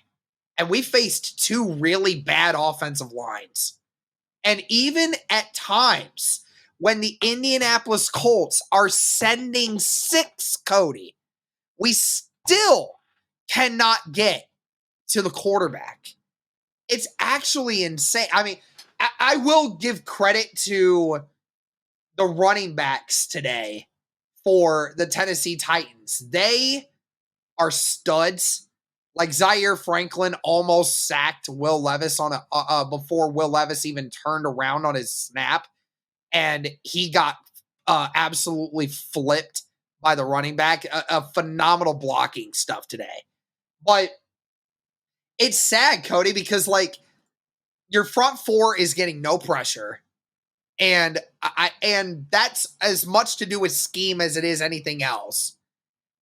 And we faced two really bad offensive lines. And even at times when the Indianapolis Colts are sending 6, Cody, we still cannot get to the quarterback. It's actually insane. I mean, I will give credit to the running backs today for the Tennessee Titans. They are studs. Like Zaire Franklin almost sacked Will Levis on before Will Levis even turned around on his snap, and he got absolutely flipped by the running back. A phenomenal blocking stuff today. But it's sad, Cody, because like your front four is getting no pressure. And that's as much to do with scheme as it is anything else.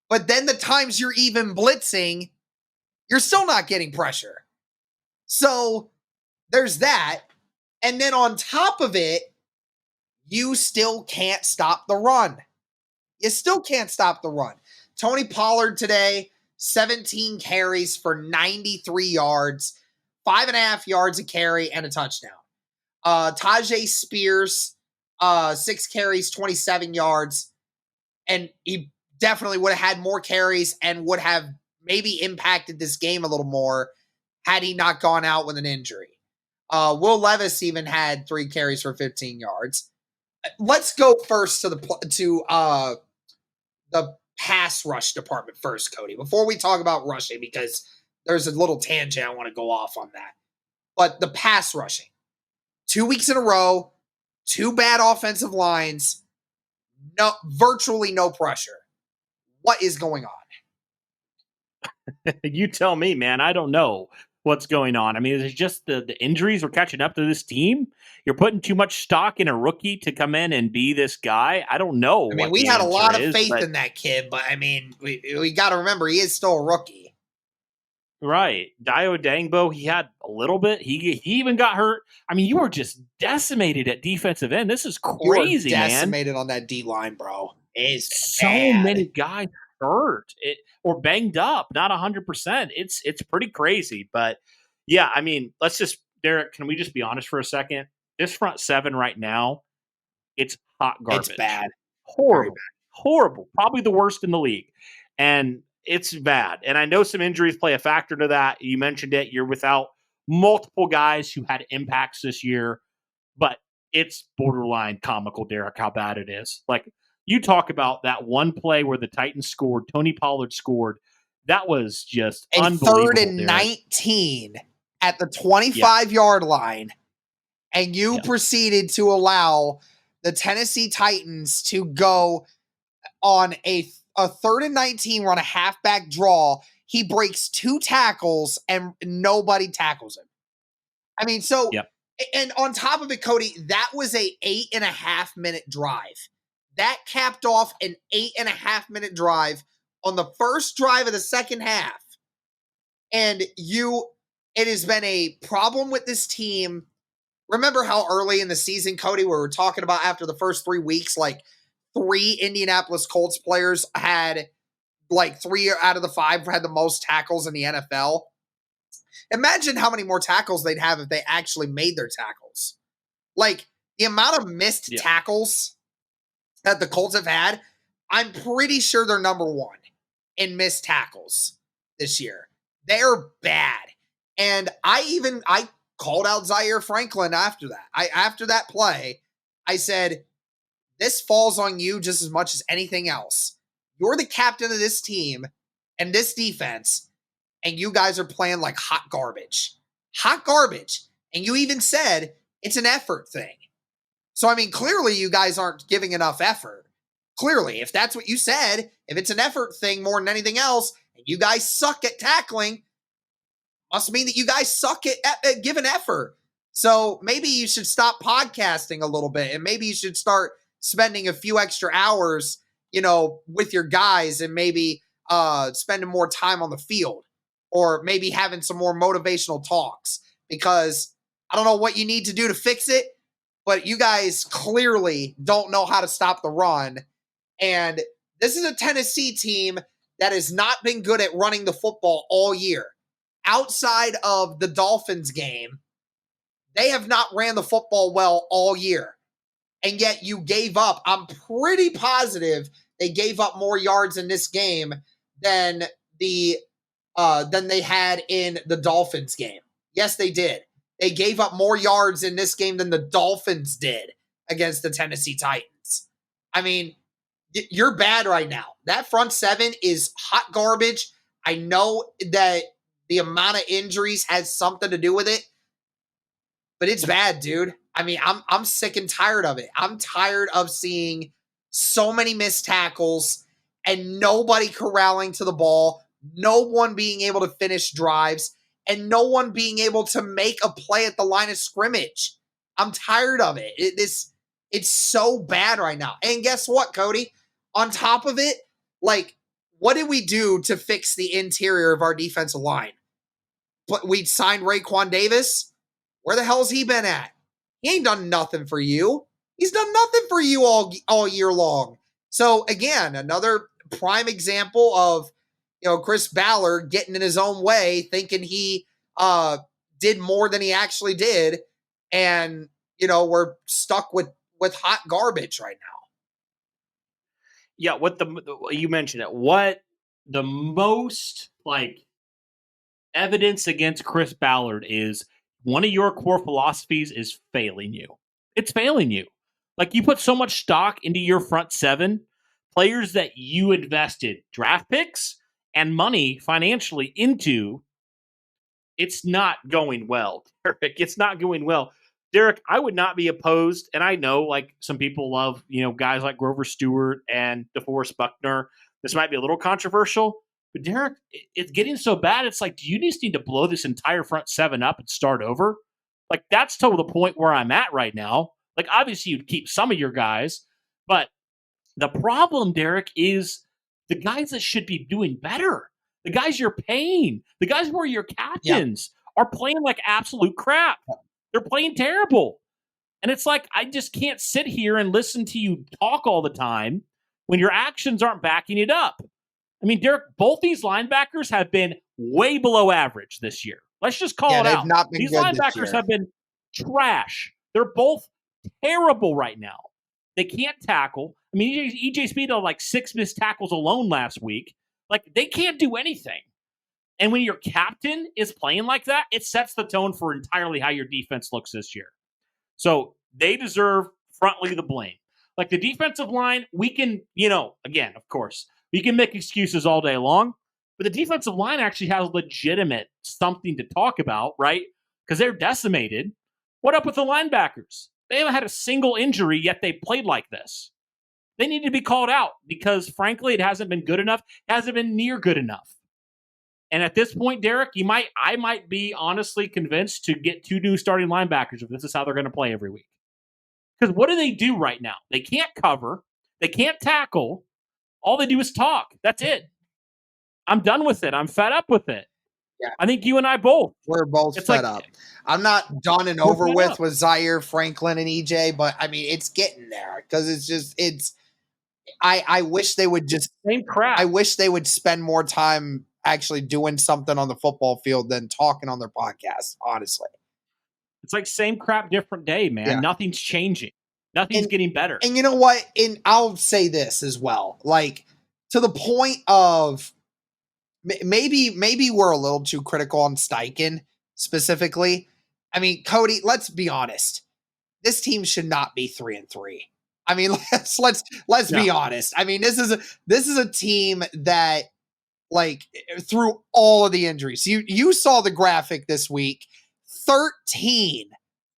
But then the times you're even blitzing, you're still not getting pressure. So there's that. And then on top of it, you still can't stop the run. You still can't stop the run. Tony Pollard today, 17 carries for 93 yards, 5.5 yards a carry, and a touchdown. Tajay Spears, 6 carries, 27 yards. And he definitely would have had more carries and would have maybe impacted this game a little more had he not gone out with an injury. Will Levis even had 3 carries for 15 yards. Let's go first to the pass rush department first, Cody, before we talk about rushing, because there's a little tangent I want to go off on that. But the pass rushing, 2 weeks in a row, 2 bad offensive lines, virtually no pressure. What is going on?
You tell me, man. I don't know what's going on. I mean, is it just the injuries are catching up to this team? You're putting too much stock in a rookie to come in and be this guy? I don't know.
I mean, we had a lot of faith in that kid, but I mean, we got to remember he is still a rookie.
Right. Dio Dangbo, he had a little bit. He even got hurt. I mean, you were just decimated at defensive end. This is crazy, man.
Decimated on that D line, bro. It's
so many guys hurt or banged up, not 100%. It's pretty crazy. But yeah, I mean, Derek, can we just be honest for a second? This front seven right now, it's hot garbage.
It's bad.
Horrible. Horrible. Probably the worst in the league. And it's bad. And I know some injuries play a factor to that. You mentioned it. You're without multiple guys who had impacts this year. But it's borderline comical, Derek, how bad it is. Like, you talk about that one play where the Titans scored, Tony Pollard scored. That was just unbelievable.
3rd and 19 at the 25-yard line. And you proceeded to allow the Tennessee Titans to go on a 3rd and 19 run, a halfback draw. He breaks 2 tackles and nobody tackles him. I mean, so, and on top of it, Cody, that was a 8.5 minute drive. That capped off an 8.5 minute drive on the first drive of the second half. And it has been a problem with this team. Remember how early in the season, Cody, we were talking about after the first 3 weeks, like 3 Indianapolis Colts players had, like 3 out of the 5 had the most tackles in the NFL. Imagine how many more tackles they'd have if they actually made their tackles. Like, the amount of missed tackles that the Colts have had, I'm pretty sure they're number 1 in missed tackles this year. They're bad. And I called out Zaire Franklin after that. After that play, I said, this falls on you just as much as anything else. You're the captain of this team and this defense, and you guys are playing like hot garbage. Hot garbage. And you even said it's an effort thing. So, I mean, clearly you guys aren't giving enough effort. Clearly, if that's what you said, if it's an effort thing more than anything else, and you guys suck at tackling, must mean that you guys suck at giving effort. So maybe you should stop podcasting a little bit, and maybe you should start spending a few extra hours, with your guys, and maybe spending more time on the field or maybe having some more motivational talks, because I don't know what you need to do to fix it, but you guys clearly don't know how to stop the run. And this is a Tennessee team that has not been good at running the football all year. Outside of the Dolphins game, they have not ran the football well all year. And yet you gave up. I'm pretty positive they gave up more yards in this game than they had in the Dolphins game. Yes, they did. They gave up more yards in this game than the Dolphins did against the Tennessee Titans. I mean, you're bad right now. That front seven is hot garbage. I know that the amount of injuries has something to do with it, but it's bad, dude. I mean, I'm sick and tired of it. I'm tired of seeing so many missed tackles and nobody corralling to the ball, no one being able to finish drives, and no one being able to make a play at the line of scrimmage. I'm tired of it. It's so bad right now. And guess what, Cody? On top of it, like, what did we do to fix the interior of our defensive line? But we signed Raekwon Davis. Where the hell's he been at? He ain't done nothing for you. He's done nothing for you all year long. So again, another prime example of, Chris Ballard getting in his own way, thinking he did more than he actually did, and we're stuck with hot garbage right now.
Yeah, you mentioned it. What the most evidence against Chris Ballard is, one of your core philosophies is failing you. It's failing you. You put so much stock into your front seven, players that you invested draft picks and money financially into. It's not going well, Derek. It's not going well. Derek, I would not be opposed, and I know some people love, guys like Grover Stewart and DeForest Buckner. This might be a little controversial, but Derek, it's getting so bad. It's do you just need to blow this entire front seven up and start over? That's to the point where I'm at right now. Obviously you'd keep some of your guys, but the problem, Derek, is the guys that should be doing better, the guys you're paying, the guys who are your captains are playing like absolute crap. They're playing terrible. And it's I just can't sit here and listen to you talk all the time when your actions aren't backing it up. I mean, Derek, both these linebackers have been way below average this year. Let's just call it out.
Not been
these
good
linebackers have been trash. They're both terrible right now. They can't tackle. I mean, EJ Speed had 6 missed tackles alone last week. They can't do anything. And when your captain is playing like that, it sets the tone for entirely how your defense looks this year. So they deserve frontly the blame. The defensive line, we can, again, of course, we can make excuses all day long, but the defensive line actually has legitimate something to talk about, right? Because they're decimated. What up with the linebackers? They haven't had a single injury, yet they played like this. They need to be called out because, frankly, it hasn't been good enough. It hasn't been near good enough. And at this point, Derek, I might be honestly convinced to get 2 new starting linebackers if this is how they're going to play every week. Because what do they do right now? They can't cover. They can't tackle. All they do is talk. That's it. I'm done with it. I'm fed up with it.
Yeah.
I think you and I both.
We're both fed up. I'm not done and over with Zaire Franklin and EJ, but I mean, it's getting there because I wish they would just
same crap.
I wish they would spend more time actually doing something on the football field than talking on their podcast, honestly.
It's same crap, different day, man. Yeah. Nothing's changing. Nothing's getting better.
And you know what? And I'll say this as well. To the point of maybe we're a little too critical on Steichen specifically. I mean, Cody, let's be honest. This team should not be 3-3. I mean, let's be honest. I mean, this is a team that through all of the injuries. You saw the graphic this week. 13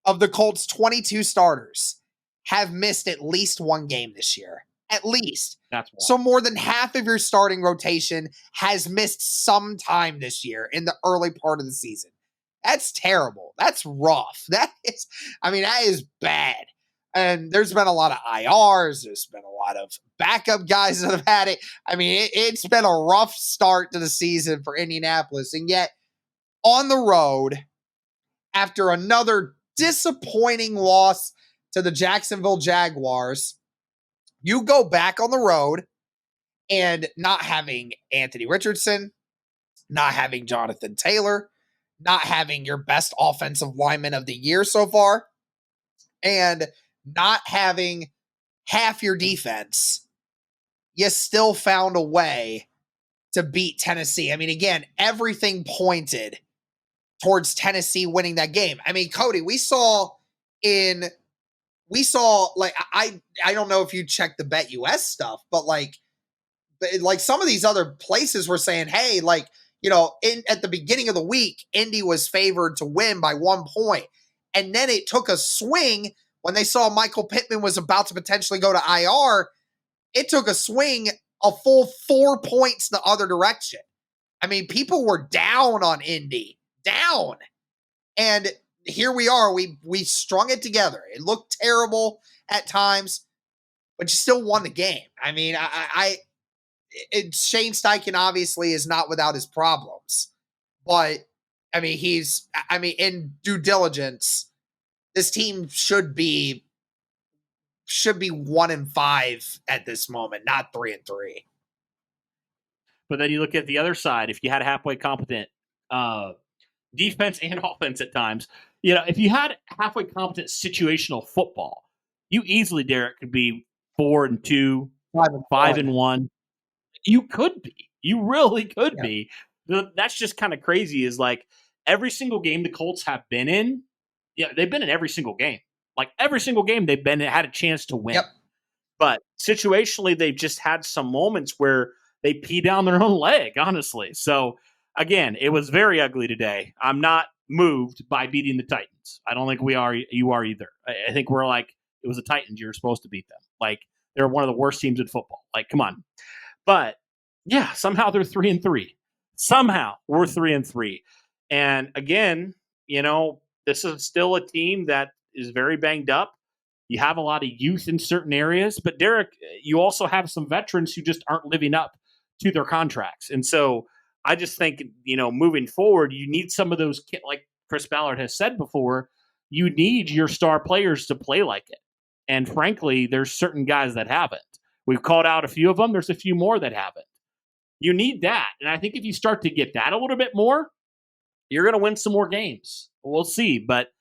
of the Colts' 22 starters have missed at least one game this year. At least.
That's wild. So
more than half of your starting rotation has missed some time this year in the early part of the season. That's terrible. That's rough. That is bad. And there's been a lot of IRs. There's been a lot of backup guys that have had it. I mean, it's been a rough start to the season for Indianapolis. And yet, on the road, after another disappointing loss to the Jacksonville Jaguars, you go back on the road and not having Anthony Richardson, not having Jonathan Taylor, not having your best offensive lineman of the year so far, and not having half your defense, you still found a way to beat Tennessee. I mean, again, everything pointed towards Tennessee winning that game. I mean, Cody, we saw like I don't know if you checked the Bet US stuff, but like some of these other places were saying, hey, like, you know, at the beginning of the week, Indy was favored to win by 1 point. And then it took a swing when they saw Michael Pittman was about to potentially go to IR. It took a swing a full 4 points the other direction. I mean, people were down on Indy, down. And here we are. We strung it together. It looked terrible at times, but you still won the game. I mean, Shane Steichen obviously is not without his problems, but I mean, in due diligence, this team should be 1-5 at this moment, not 3-3.
But then you look at the other side. If you had a halfway competent defense and offense at times, you know, if you had halfway competent situational football, you easily, Derek, could be 4-2, 5-1. You could be. You really could be. That's just kind of crazy. Is like every single game the Colts have been in, they've been in every single game. Like every single game they've been had a chance to win.
Yep.
But situationally, they've just had some moments where they pee down their own leg, honestly. So again, it was very ugly today. I'm not moved by beating the Titans. I don't think you are either. I think we're like, it was the Titans. You're supposed to beat them. Like they're one of the worst teams in football. Like, come on. But yeah, somehow they're 3-3. Somehow we're 3-3. And again, you know, this is still a team that is very banged up. You have a lot of youth in certain areas, but Derek, you also have some veterans who just aren't living up to their contracts. And so I just think, you know, moving forward, you need some of those, like Chris Ballard has said before, you need your star players to play like it. And frankly, there's certain guys that haven't. We've called out a few of them. There's a few more that haven't. You need that. And I think if you start to get that a little bit more, you're going to win some more games. We'll see. But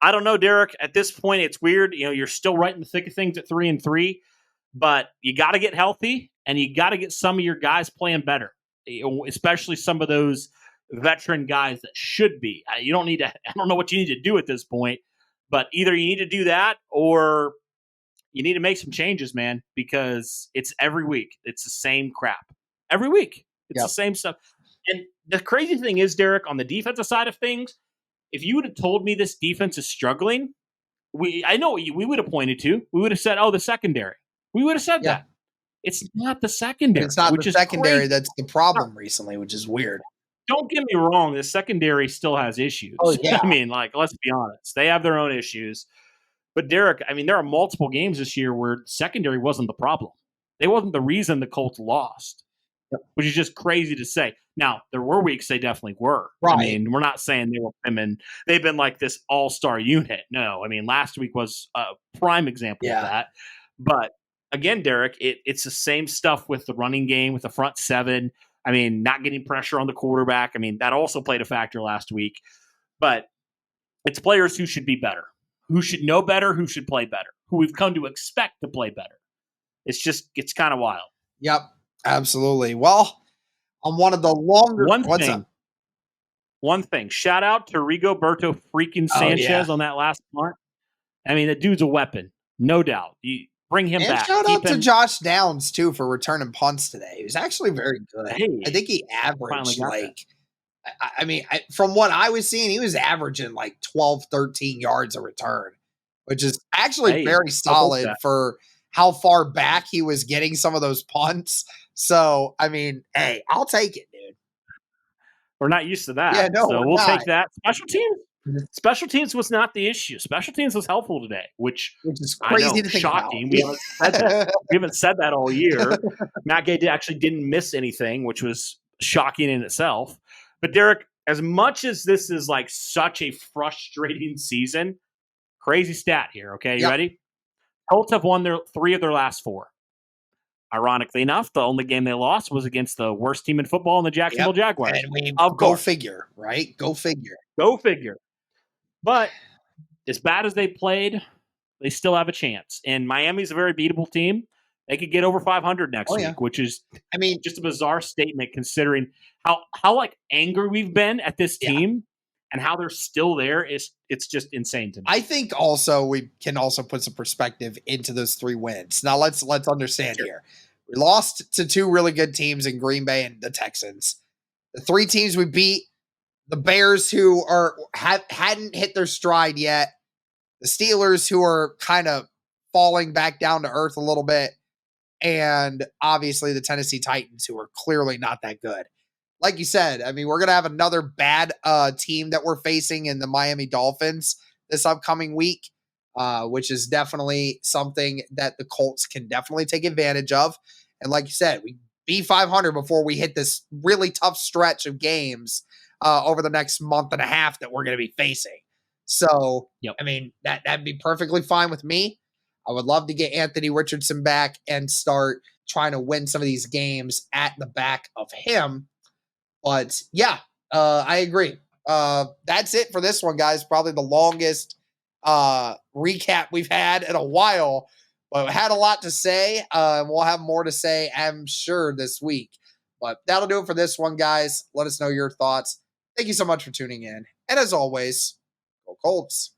I don't know, Derek. At this point, it's weird. You know, you're still right in the thick of things at 3-3, but you got to get healthy and you got to get some of your guys playing better, especially some of those veteran guys that should be. You don't need to, I don't know what you need to do at this point, but either you need to do that or you need to make some changes, man, because it's every week. It's the same crap. Every week. It's the same stuff. And the crazy thing is, Derek, on the defensive side of things, if you would have told me this defense is struggling, I know we would have pointed to. We would have said, oh, the secondary. We would have said that. It's not the secondary.
It's not the secondary
crazy.
That's the problem recently, which is weird.
Don't get me wrong. The secondary still has issues.
Oh, yeah.
I mean, like, let's be honest. They have their own issues. But, Derek, I mean, there are multiple games this year where secondary wasn't the problem. They wasn't the reason the Colts lost, which is just crazy to say. Now, there were weeks they definitely were.
Right.
I mean, we're not saying they've been like this all-star unit. No, I mean, last week was a prime example of that. But, again, Derek, it's the same stuff with the running game, with the front seven. I mean, not getting pressure on the quarterback. I mean, that also played a factor last week. But it's players who should be better, who should know better, who should play better, who we've come to expect to play better. It's kind of wild.
Yep, absolutely. Well, on one of the longer
One thing. Shout out to Rigoberto freaking Sanchez on that last punt. I mean, the dude's a weapon, no doubt. You bring him back.
Shout out to Josh Downs too for returning punts today. He was actually very good.
Hey,
I think he averaged from what I was seeing, he was averaging like 12, 13 yards a return, which is actually very solid for how far back he was getting some of those punts. So, I mean, hey, I'll take it, dude.
We're not used to that.
Yeah, no,
so we'll take that. Special teams. Special teams was not the issue. Special teams was helpful today, which
is
I know,
crazy to think
shocking.
about.
We haven't said that. We haven't said that all year. Matt Gay actually didn't miss anything, which was shocking in itself. But Derek, as much as this is like such a frustrating season, crazy stat here. Okay, you ready? Colts have won 3 of their last 4. Ironically enough, the only game they lost was against the worst team in football in the Jacksonville Jaguars.
And we
of
go
course.
figure, right? Go figure.
Go figure. But as bad as they played, they still have a chance. And Miami's a very beatable team. They could get over 500 next week, which is, just a bizarre statement considering how like angry we've been at this team and how they're still there. It's just insane to me.
I think also we can also put some perspective into those 3 wins. Now let's understand here. We lost to 2 really good teams in Green Bay and the Texans. The 3 teams we beat, the Bears who hadn't hit their stride yet, the Steelers who are kind of falling back down to earth a little bit, and obviously the Tennessee Titans who are clearly not that good. Like you said, I mean, we're going to have another bad team that we're facing in the Miami Dolphins this upcoming week, which is definitely something that the Colts can definitely take advantage of. And like you said, we be 500 before we hit this really tough stretch of games over the next month and a half that we're going to be facing. So, I mean, that'd be perfectly fine with me. I would love to get Anthony Richardson back and start trying to win some of these games at the back of him. But I agree. That's it for this one, guys. Probably the longest recap we've had in a while, but we had a lot to say. We'll have more to say, I'm sure, this week. But that'll do it for this one, guys. Let us know your thoughts. Thank you so much for tuning in. And as always, go Colts.